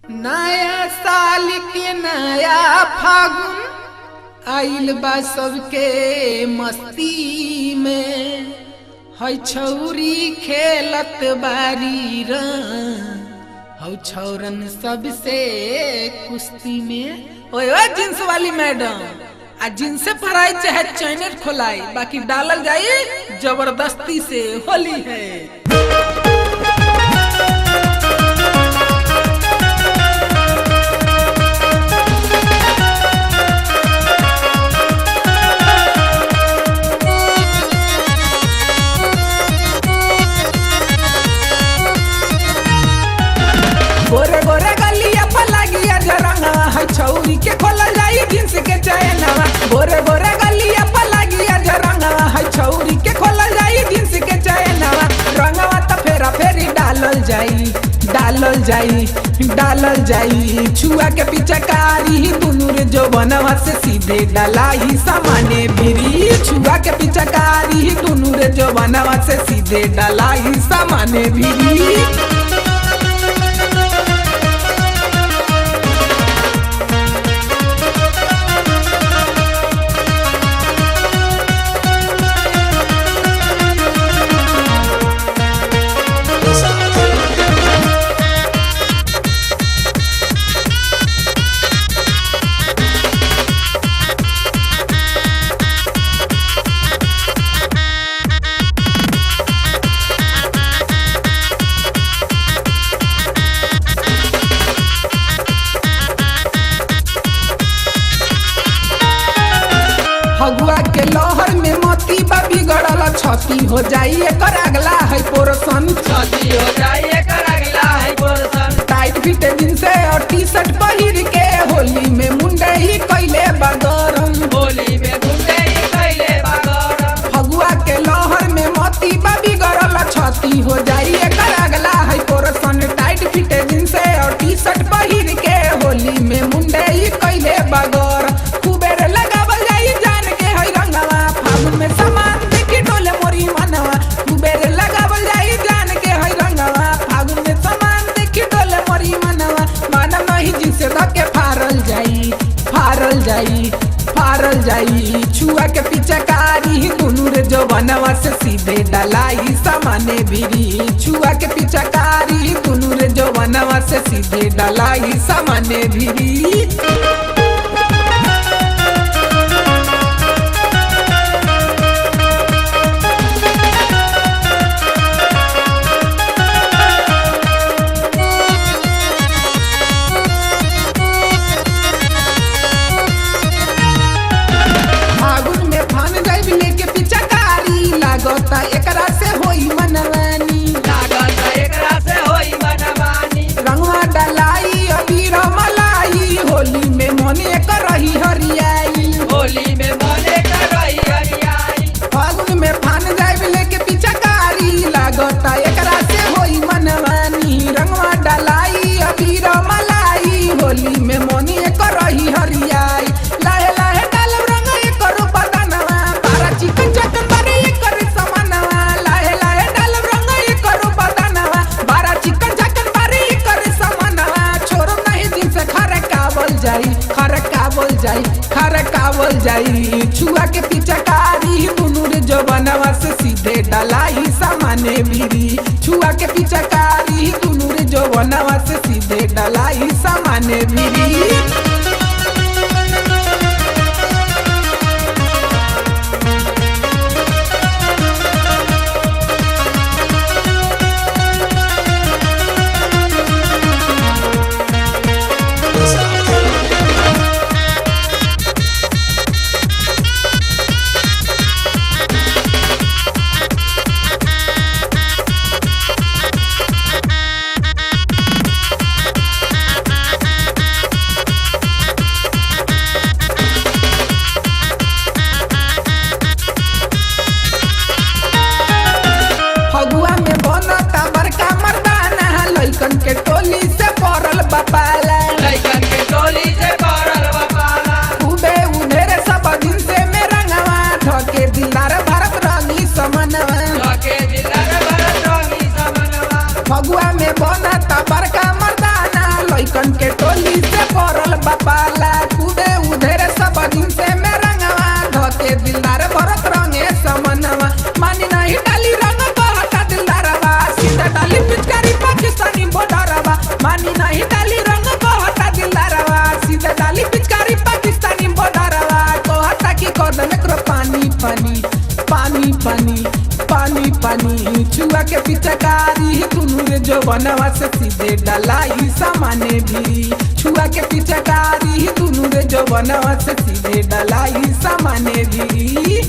नया साल के नया फागुन आइल बा सबके मस्ती में है छौरी खेलत बारी हौ छौरन सबसे कुश्ती में। ओए जींस वाली मैडम आ जींस फराई चाहे चैनल खोलाई बाकी डालल जाए जबरदस्ती से होली है। गोरे गोरे गलिया पर लागिया जरंगवा है छौरी के खोला जाई जींस के चैनवा। गोरे गोरे गलिया पर लागिया जरंगवा है छौरी के खोला जाई जींस के चैनवा। रंगवा त फेरा फेरी डालल जाई छुआ के पिचकारी दुनू रे जो बनवा से सीधे डलाई सामाने भिरी। छुआ के पिचकारी दुनू रे जो बनवा से सीधे डलाई सामाने भिरी। फगुआ के लहर में मोती बा बिगड़ल छती हो जाई एकर अगला है पोरसन। छती हो जाई एकर अगला है पोरसन। टाइट फिट जींस और टी शर्ट पहिर के होली में मुंडे ही कैले बगरम। होली में मुंडे ही कैले बगरम। फगुआ के लहर में मोती बा बिगड़ल छती हो जाई एकर अगला है पोरसन। टाइट फिट जींस और टी शर्ट पहिर के होली में मुंडे ही कैले बगर। कुबेर लगावल जाई जान के है रंगवा फागुन में सामान देखी डोले मोरी मनवा। कुबेर लगावल जाई जान के है रंगवा फागुन में सामान देखी डोले मोरी मनवा। मानव नहीं जिसे धके फारल जाई छुआ के पिचकारी दुनू रे जो बनवा से सीधे डलाई सामाने भिरी। छुआ के पिचकारी दुनू रे जो बनवा से सीधे डलाई सामाने भिरी। फागुन में फान जाइब लेके पिचकारी लागता एकरा से होई मनवानी। लागत एकरा से होई मनमानी। रंगवा डलाई अबीर मलाई होली में मन एकर रही हरियाई। होली में मने करई हरियाई। फागुन में फान जाइब लेके पिचकारी लागता एकरा से होई मनवानी। रंगवा डलाई अबीर मलाई होली में मन एकर रही हरियाई। लाहे लाहे डालब रंग एकर बदनवा बारा चिकन चकन बारे एकर समानवा। लाहे लाहे डालब रंग एकर बदनवा बारा चिकन चकन बारे एकर समानवा। छोरो नहीं दिन से खरकावल जाई छुआ के पिचकारी दुनू रे जो बनवा से सीधे डलाई सामाने भिरी। छुआ के पिचकारी दुनू रे जो बनवा से सीधे डलाई सामाने भिरी। बापाला कूदे उधेर सब दिन से में रंगवा धोके दिलदार भरत रंगे समनवा मानी नहीं डाली रंग कहता दिलदारवा सीधा डाली पिचकारी पाकिस्तानी बॉर्डरवा मानी नहीं डाली रंग कहता दिलदारवा सीधा डाली पिचकारी पाकिस्तानी बॉर्डरवा कहता कि कदम एकरो पानी पानी पानी पानी पानी पानी छुआ के पिचकारी दुनू रे जो बनवा से सीधे डलाई सामाने भी छुआ के पिचकारी दुनू रे जो बनवा से सीधे डलाई सामाने भी।